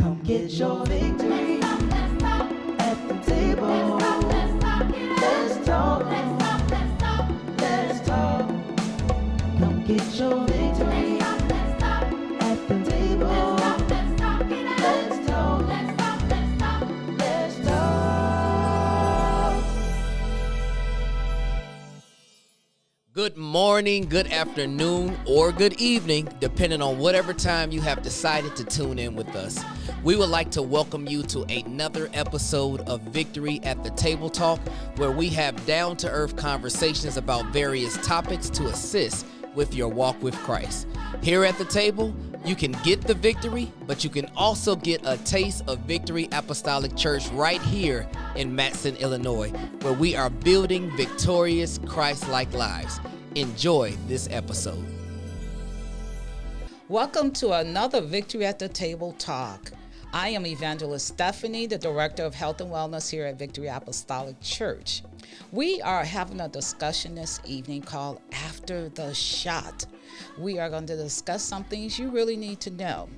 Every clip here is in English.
Come get your victory at the table. Let's talk. Let's talk. Come get your victory at the table. Let's talk. Let's talk. Good morning, good afternoon, or good evening, depending on whatever time you have decided to tune in with us. We would like to welcome you to another episode of Victory at the Table Talk, where we have down-to-earth conversations about various topics to assist with your walk with Christ. Here at the table, you can get the victory, but you can also get a taste of Victory Apostolic Church right here in Matteson, Illinois, where we are building victorious Christ-like lives. Enjoy this episode. Welcome to another Victory at the Table Talk. I am Evangelist Stephanie, the Director of Health and Wellness here at Victory Apostolic Church. We are having a discussion this evening called After the Shot. We are going to discuss some things you really need to know.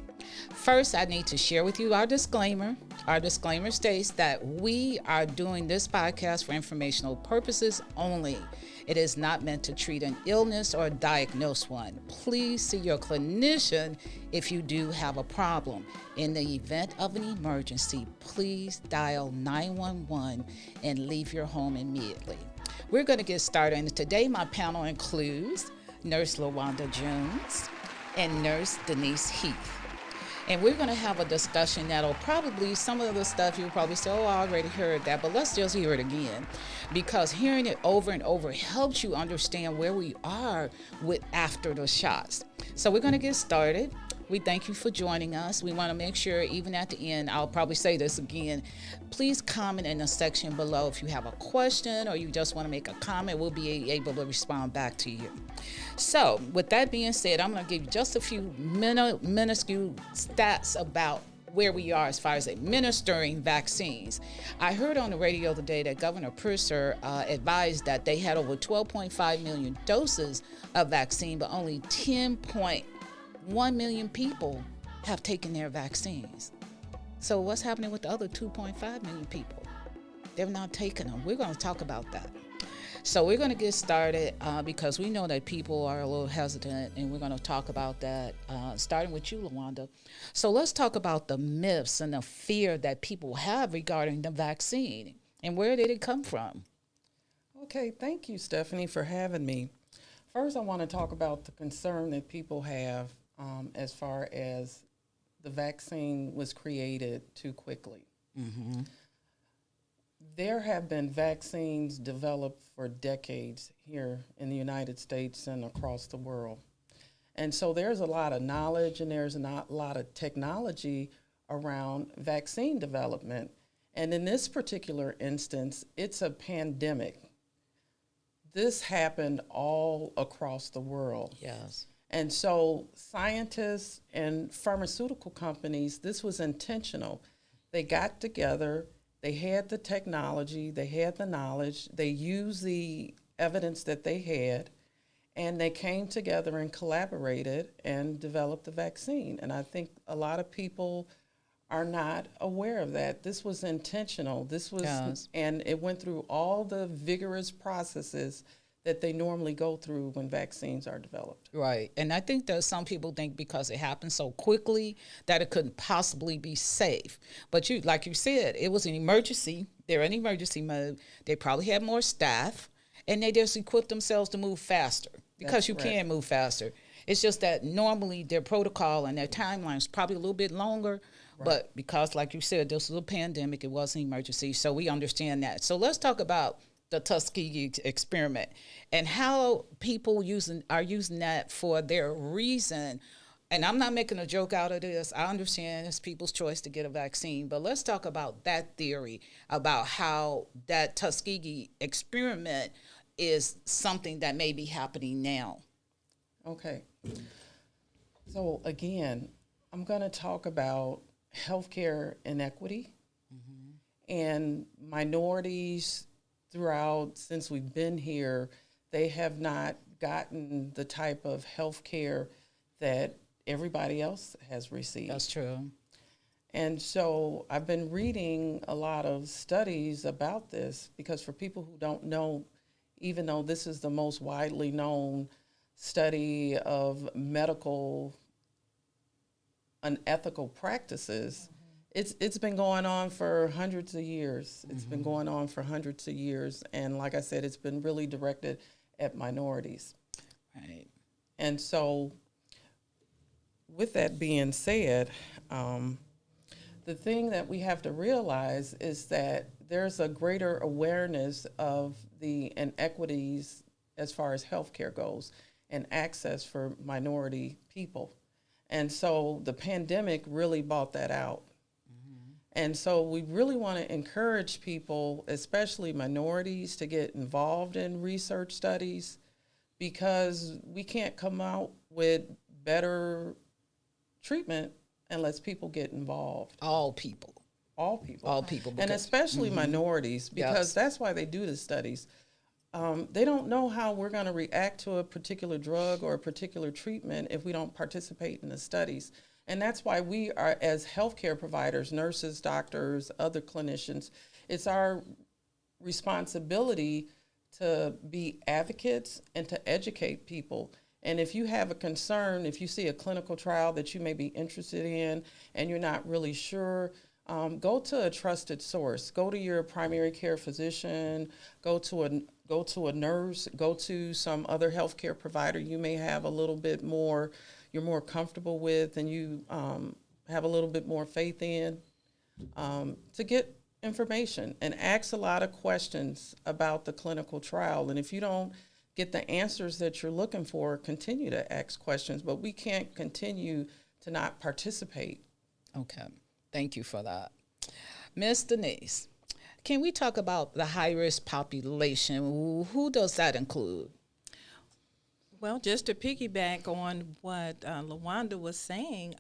First, I need to share with you our disclaimer. Our disclaimer states that we are doing this podcast for informational purposes only. It is not meant to treat an illness or diagnose one. Please see your clinician if you do have a problem. In the event of an emergency, please dial 911 and leave your home immediately. We're going to get started, and today my panel includes Nurse LaWanda Jones and Nurse Denise Heath. And we're going to have a discussion that'll probably, some of the stuff you'll probably say, oh, I already heard that, but let's just hear it again. Because hearing it over and over helps you understand where we are with after the shots. So we're going to get started. We thank you for joining us. We want to make sure, even at the end, I'll probably say this again, please comment in the section below if you have a question or you just want to make a comment. We'll be able to respond back to you. So with that being said, I'm going to give you just a few minuscule stats about where we are as far as administering vaccines. I heard on the radio today that Governor Pritzker advised that they had over 12.5 million doses of vaccine, but only 10.1 million people have taken their vaccines. So what's happening with the other 2.5 million people? They've not taken them. We're going to talk about that. So we're going to get started because we know that people are a little hesitant, and we're going to talk about that, starting with you, LaWanda. So let's talk about the myths and the fear that people have regarding the vaccine, and where did it come from? Okay, thank you, Stephanie, for having me. First, I want to talk about the concern that people have as far as the vaccine was created too quickly. Mm-hmm. There have been vaccines developed for decades here in the United States and across the world. And so there's a lot of knowledge and there's a lot of technology around vaccine development. And in this particular instance, it's a pandemic. This happened all across the world. Yes. And so scientists and pharmaceutical companies, this was intentional. They got together, they had the technology, they had the knowledge, they used the evidence that they had, and they came together and collaborated and developed the vaccine. And I think a lot of people are not aware of that. This was intentional. This was, yes. And it went through all the vigorous processes that they normally go through when vaccines are developed. Right. And I think that some people think because it happened so quickly that it couldn't possibly be safe. But you, like you said, it was an emergency. They're in emergency mode. They probably had more staff, and they just equipped themselves to move faster because you can move faster. It's just that normally their protocol and their timeline is probably a little bit longer. Right. But because, like you said, this was a pandemic, it was an emergency, so we understand that. So let's talk about the Tuskegee experiment and how people are using that for their reason. And I'm not making a joke out of this. I understand it's people's choice to get a vaccine, but let's talk about that theory about how that Tuskegee experiment is something that may be happening now. Okay. So again, I'm going to talk about healthcare inequity and minorities throughout, since we've been here, they have not gotten the type of health care that everybody else has received. That's true. And so I've been reading a lot of studies about this because for people who don't know, even though this is the most widely known study of medical unethical practices, it's been going on for hundreds of years. It's been going on for hundreds of years. And like I said, it's been really directed at minorities. Right. And so with that being said, the thing that we have to realize is that there's a greater awareness of the inequities as far as healthcare goes and access for minority people. And so the pandemic really brought that out. And so we really want to encourage people, especially minorities, to get involved in research studies because we can't come out with better treatment unless people get involved. All people. All people. All people. And especially minorities, because that's why they do the studies. They don't know how we're going to react to a particular drug or a particular treatment if we don't participate in the studies. And that's why we are, as healthcare providers, nurses, doctors, other clinicians, it's our responsibility to be advocates and to educate people. And if you have a concern, if you see a clinical trial that you may be interested in and you're not really sure, go to a trusted source. Go to your primary care physician, go to a nurse, go to some other healthcare provider you may have a little bit more, you're more comfortable with and you have a little bit more faith in, to get information and ask a lot of questions about the clinical trial. And if you don't get the answers that you're looking for, continue to ask questions, but we can't continue to not participate. Okay. Thank you for that. Ms. Denise, can we talk about the high-risk population? Who does that include? Well, just to piggyback on what LaWanda was saying,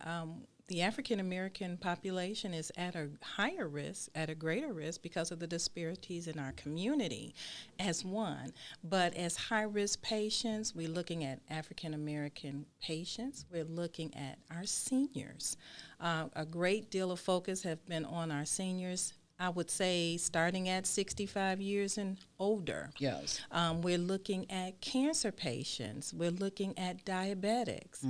the African American population is at a higher risk, at a greater risk because of the disparities in our community as one. But as high-risk patients, we're looking at African American patients. We're looking at our seniors. A great deal of focus have been on our seniors. I would say starting at 65 years and older. Yes. We're looking at cancer patients. We're looking at diabetics.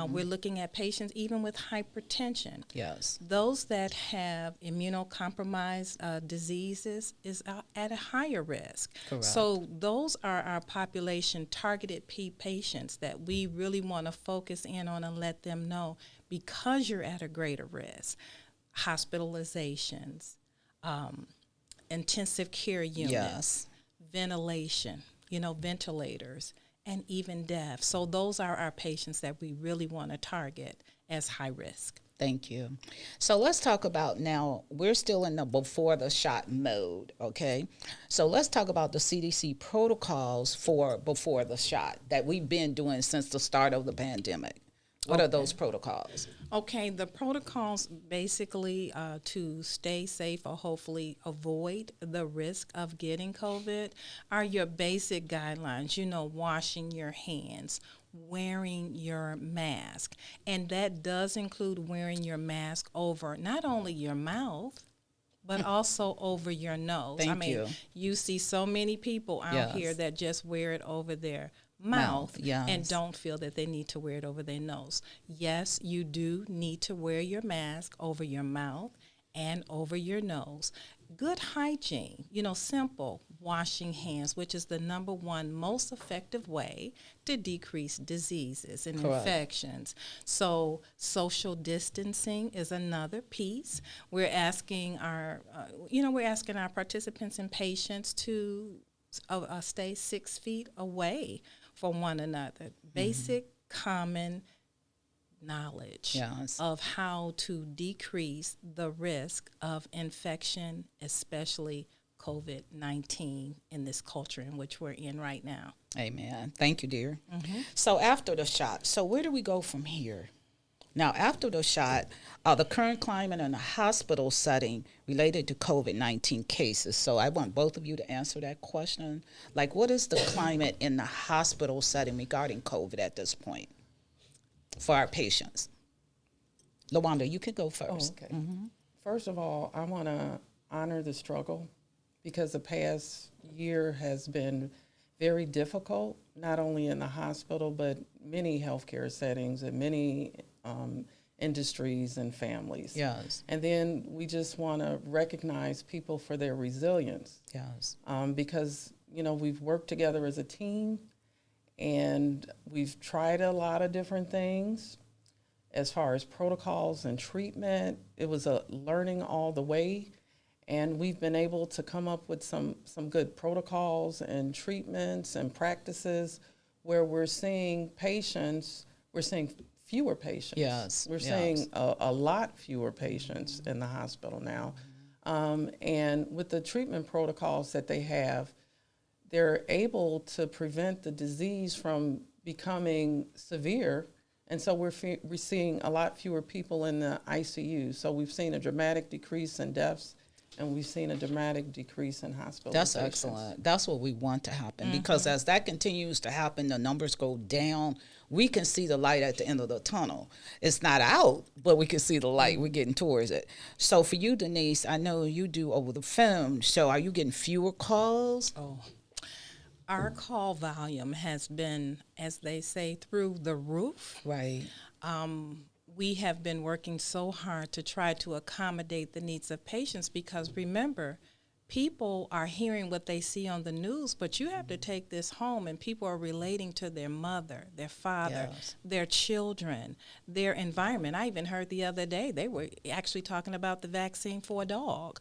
We're looking at patients even with hypertension. Yes. Those that have immunocompromised diseases is at a higher risk. Correct. So those are our population targeted patients that we really want to focus in on and let them know because you're at a greater risk. Hospitalizations, intensive care units, Yes. ventilation, ventilators, and even death. So those are our patients that we really want to target as high risk. Thank you. So let's talk about now, we're still in the before the shot mode, okay? So let's talk about the CDC protocols for before the shot that we've been doing since the start of the pandemic. What are those protocols? Okay, the protocols basically to stay safe or hopefully avoid the risk of getting COVID are your basic guidelines, washing your hands, wearing your mask. And that does include wearing your mask over not only your mouth, but also over your nose. Thank you. You see so many people out Yes. here that just wear it over their mouth yes. and don't feel that they need to wear it over their nose. Yes, you do need to wear your mask over your mouth and over your nose. Good hygiene, simple washing hands, which is the number one most effective way to decrease diseases and Correct. infections. So social distancing is another piece. We're asking our participants and patients to stay 6 feet away from one another. Basic common knowledge Yes. of how to decrease the risk of infection, especially COVID-19 in this culture in which we're in right now. Amen. Thank you, dear. So after the shot, so where do we go from here? Now, after the shot, the current climate in the hospital setting related to COVID-19 cases. So I want both of you to answer that question. Like, what is the climate in the hospital setting regarding COVID at this point for our patients? LaWanda, you can go Oh, first. okay. First of all, I want to honor the struggle because the past year has been very difficult, not only in the hospital, but many healthcare settings and many industries and families. Yes. And then we just want to recognize people for their resilience Yes. because, we've worked together as a team and we've tried a lot of different things as far as protocols and treatment. It was a learning all the way. And we've been able to come up with some good protocols and treatments and practices where we're seeing fewer patients. Yes, We're yes. seeing a lot fewer patients in the hospital now. And with the treatment protocols that they have, they're able to prevent the disease from becoming severe. And so we're seeing a lot fewer people in the ICU. So we've seen a dramatic decrease in deaths, and we've seen a dramatic decrease in hospitalizations. That's excellent. That's what we want to happen because as that continues to happen, the numbers go down. We can see the light at the end of the tunnel. It's not out, but we can see the light. We're getting towards it. So for you, Denise, I know you do over the phone. So are you getting fewer calls? Oh, our call volume has been, as they say, through the roof. Right. We have been working so hard to try to accommodate the needs of patients because remember, people are hearing what they see on the news, but you have to take this home and people are relating to their mother, their father, Yes. their children, their environment. I even heard the other day they were actually talking about the vaccine for a dog.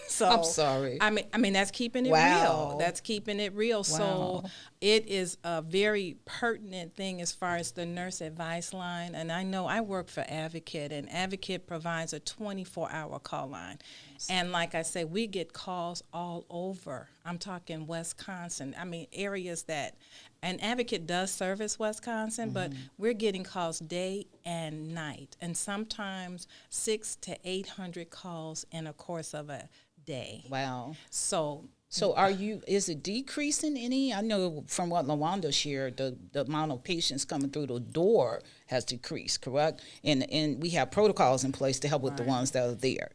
So I'm sorry. I mean that's keeping it Wow. real. That's keeping it real. So Wow. it is a very pertinent thing as far as the nurse advice line. And I know I work for Advocate, and Advocate provides a 24-hour call line. And like I said, we get calls all over. I'm talking Wisconsin. I mean, areas that, and Advocate does service Wisconsin, but we're getting calls day and night, and sometimes 600 to 800 calls in a course of a day. Wow. So So is it decreasing any? I know from what LaWanda shared, the amount of patients coming through the door has decreased, correct? And we have protocols in place to help with the ones that are there.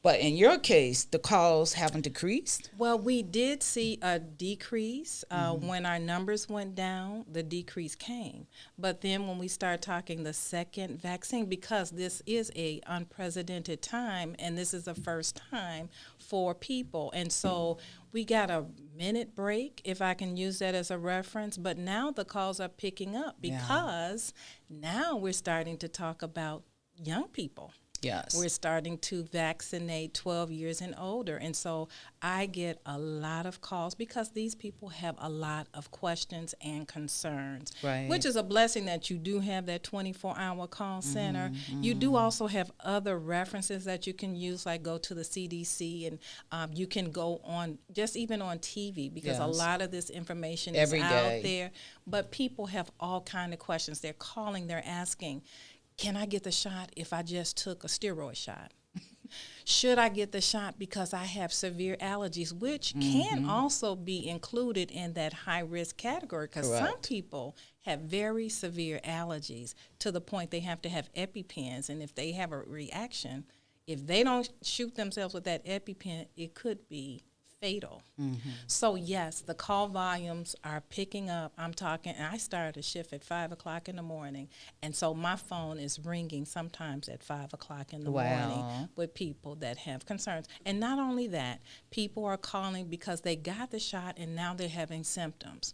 But in your case, the calls haven't decreased? Well, we did see a decrease. When our numbers went down, the decrease came. But then when we start talking the second vaccine, because this is a unprecedented time, and this is the first time for people. And so we got a minute break, if I can use that as a reference. But now the calls are picking up because now we're starting to talk about young people. Yes. We're starting to vaccinate 12 years and older. And so I get a lot of calls because these people have a lot of questions and concerns, Right. which is a blessing that you do have that 24-hour call center. You do also have other references that you can use, like go to the CDC, and you can go on, just even on TV, because a Yes. lot of this information Every is day. out there. But people have all kind of questions. They're calling, they're asking, can I get the shot if I just took a steroid shot? Should I get the shot because I have severe allergies, which can also be included in that high-risk category, because some Correct. people have very severe allergies to the point they have to have EpiPens, and if they have a reaction, if they don't shoot themselves with that EpiPen, it could be fatal. So yes, the call volumes are picking up. I'm talking, and I started a shift at 5 o'clock in the morning, and so my phone is ringing sometimes at 5 o'clock in the morning Wow. with people that have concerns. And not only that, people are calling because they got the shot and now they're having symptoms.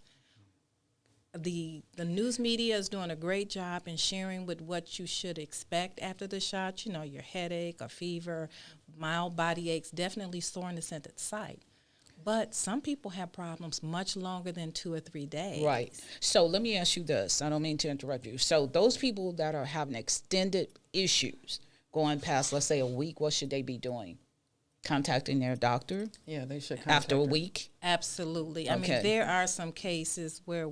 The news media is doing a great job in sharing with what you should expect after the shot. You know, your headache or fever, mild body aches, definitely soreness at the site. But some people have problems much longer than 2 or 3 days. Right. So let me ask you this. I don't mean to interrupt you. So those people that are having extended issues going past, let's say, a week, what should they be doing? Contacting their doctor Yeah, they should after a contact her. week? Absolutely. I Okay. mean, there are some cases where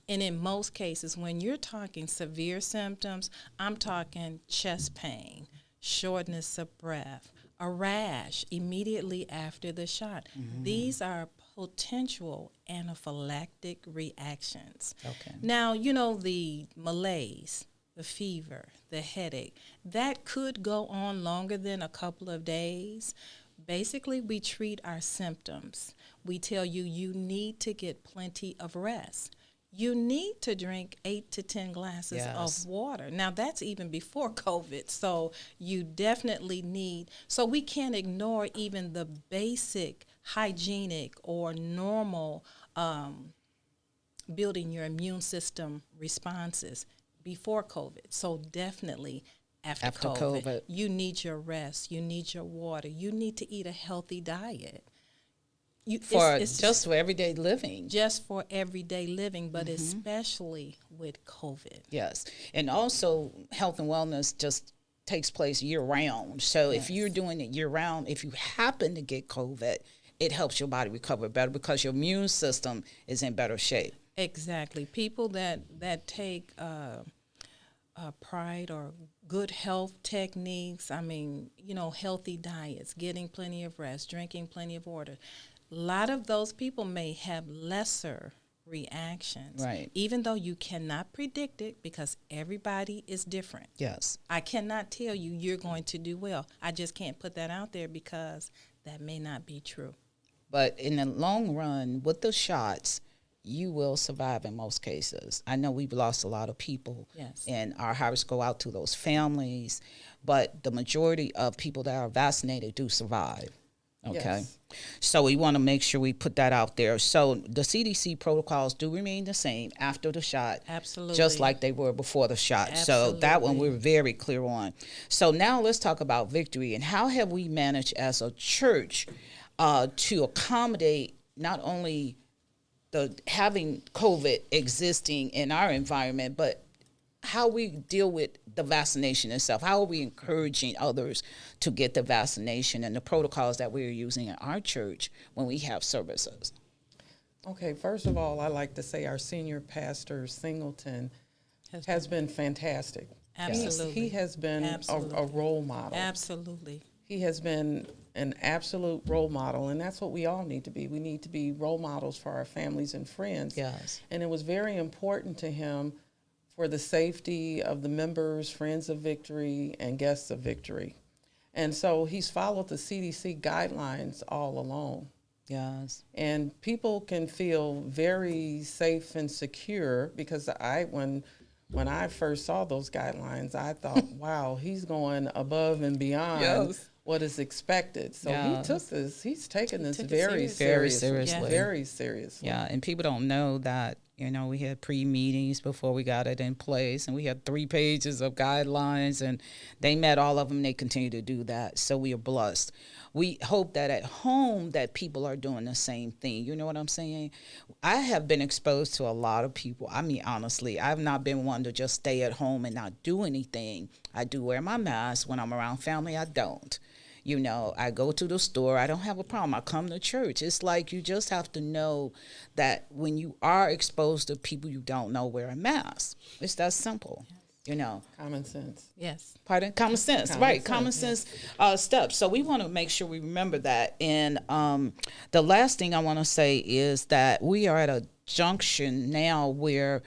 and in most cases, when you're talking severe symptoms, I'm talking chest pain, shortness of breath, a rash immediately after the shot. These are potential anaphylactic reactions. Okay. Now, you know, the malaise, the fever, the headache. That could go on longer than a couple of days. Basically, we treat our symptoms. We tell you, you need to get plenty of rest. You need to drink 8 to 10 glasses Yes. of water. Now, that's even before COVID, so you definitely need, so we can't ignore even the basic hygienic or normal building your immune system responses before COVID. So definitely after COVID, you need your rest, you need your water, you need to eat a healthy diet. Just for everyday living. Just for everyday living, but especially with COVID. Yes. And also health and wellness just takes place year round. So if you're doing it year round, if you happen to get COVID, it helps your body recover better because your immune system is in better shape. Exactly. People that take pride or good health techniques, I mean, healthy diets, getting plenty of rest, drinking plenty of water. A lot of those people may have lesser reactions. Right. Even though you cannot predict it because everybody is different. Yes. I cannot tell you you're going to do well. I just can't put that out there because that may not be true. But in the long run, with the shots, you will survive in most cases. I know we've lost a lot of people, and our hearts go out to those families, but the majority of people that are vaccinated do survive. Okay. Yes. So we want to make sure we put that out there. So the CDC protocols do remain the same after the shot. Absolutely. Just like they were before the shot. So that one we're very clear on. So now let's talk about victory and how have we managed as a church to accommodate not only the having COVID existing in our environment, but how we deal with the vaccination itself. How are we encouraging others to get the vaccination and the protocols that we're using in our church when we have services? Okay, first of all, I like to say our senior pastor, Singleton, has been fantastic. Absolutely. He has been a role model. Absolutely. He has been an absolute role model, and that's what we all need to be. We need to be role models for our families and friends. Yes. And it was very important to him for the safety of the members, friends of Victory, and guests of Victory. And so he's followed the CDC guidelines all along. Yes. And people can feel very safe and secure because when I first saw those guidelines, I thought, wow, he's going above and beyond what is expected. So he's taken this very seriously. Very seriously. Yeah, and people don't know that, we had pre-meetings before we got it in place, and we had 3 pages of guidelines, and they met all of them, and they continue to do that. So we are blessed. We hope that at home that people are doing the same thing. You know what I'm saying? I have been exposed to a lot of people. I mean, honestly, I've not been one to just stay at home and not do anything. I do wear my mask. When I'm around family, I don't. I go to the store. I don't have a problem. I come to church. It's like you just have to know that when you are exposed to people you don't know, wear a mask. It's that simple. Common sense. Yes. Pardon? Common sense, right. Common sense steps. So we want to make sure we remember that. And the last thing I want to say is that we are at a junction now where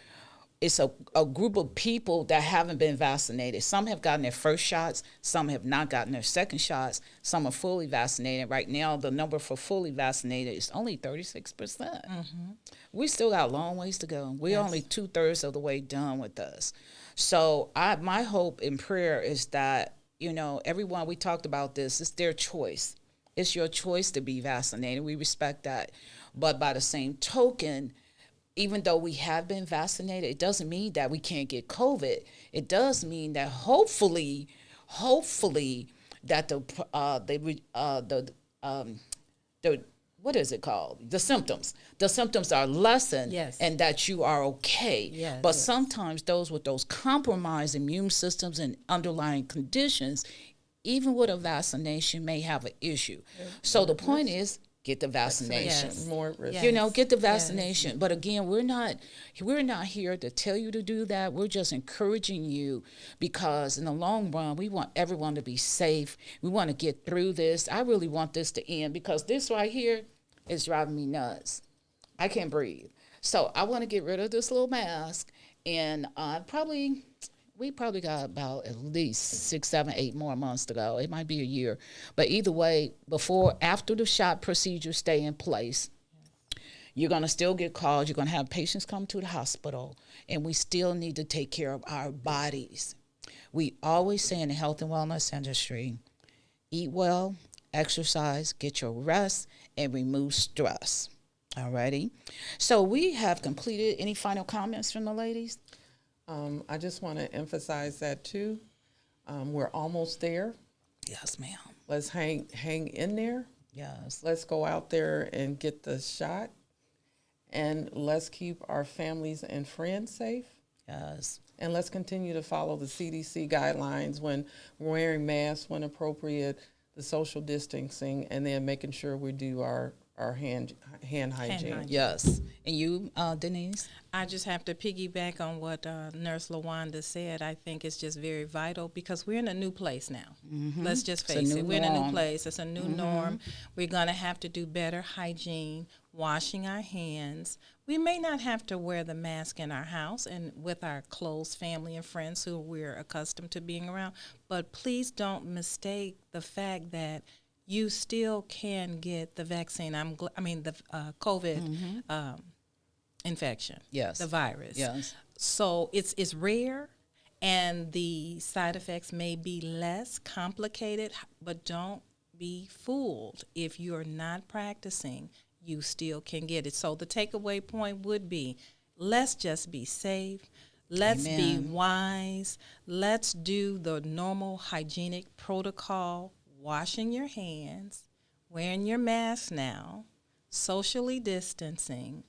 it's a group of people that haven't been vaccinated. Some have gotten their first shots. Some have not gotten their second shots. Some are fully vaccinated. Right now, the number for fully vaccinated is only 36%. Mm-hmm. We still got a long ways to go. We're only 2/3 of the way done with this. So my hope and prayer is that, everyone, we talked about this, it's their choice. It's your choice to be vaccinated. We respect that. But by the same token, even though we have been vaccinated, it doesn't mean that we can't get COVID. It does mean that hopefully that the what is it called? The symptoms are lessened, and that you are okay. Yes. But sometimes those with those compromised immune systems and underlying conditions, even with a vaccination, may have an issue. So the point is, get the vaccination. Yes. More risk. Get the vaccination. Yes. But again, we're not here to tell you to do that. We're just encouraging you because in the long run, we want everyone to be safe. We want to get through this. I really want this to end because this right here is driving me nuts. I can't breathe. So I want to get rid of this little mask and probably we probably got about at least 6, 7, 8 more months to go. It might be a year. But either way, after the shot procedures stay in place, you're going to still get calls. You're going to have patients come to the hospital, and we still need to take care of our bodies. We always say in the health and wellness industry, eat well, exercise, get your rest, and remove stress. Alrighty. So we have completed. Any final comments from the ladies? I just want to emphasize that too. We're almost there. Yes, ma'am. Let's hang in there. Yes. Let's go out there and get the shot. And let's keep our families and friends safe. Yes. And let's continue to follow the CDC guidelines when wearing masks when appropriate, the social distancing, and then making sure we do our hand hygiene. Yes. And you, Denise? I just have to piggyback on what Nurse LaWanda said. I think it's just very vital because we're in a new place now. Let's just face it. We're in a new place. It's a new norm. We're going to have to do better hygiene, washing our hands. We may not have to wear the mask in our house and with our close family and friends who we're accustomed to being around, but please don't mistake the fact that you still can get the vaccine. The COVID infection. Yes. The virus. Yes. So it's rare, and the side effects may be less complicated, but don't be fooled. If you're not practicing, you still can get it. So the takeaway point would be, let's just be safe. Let's be wise. Let's do the normal hygienic protocol, washing your hands, wearing your mask now, socially distancing,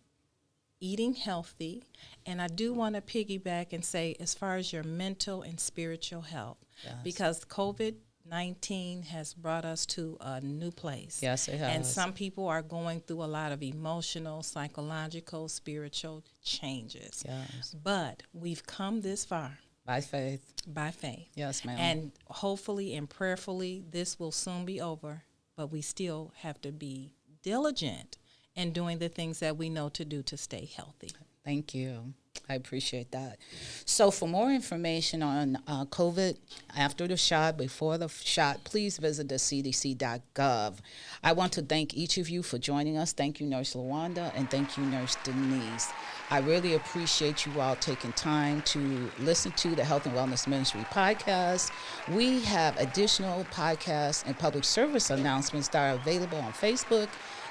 eating healthy. And I do want to piggyback and say, as far as your mental and spiritual health, because COVID-19 has brought us to a new place. Yes, it has. And some people are going through a lot of emotional, psychological, spiritual changes. Yes. But we've come this far. By faith. By faith. Yes, ma'am. And hopefully and prayerfully, this will soon be over, but we still have to be diligent in doing the things that we know to do to stay healthy. Thank you. I appreciate that. So for more information on COVID after the shot, before the shot, please visit the cdc.gov. I want to thank each of you for joining us. Thank you, Nurse LaWanda, and thank you, Nurse Denise. I really appreciate you all taking time to listen to the Health and Wellness Ministry podcast. We have additional podcasts and public service announcements that are available on Facebook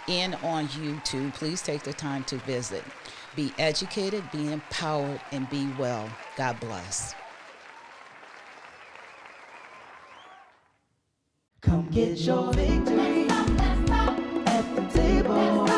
and on YouTube. Please take the time to visit. Be educated, be empowered, and be well. God bless. Come get your victory at the table.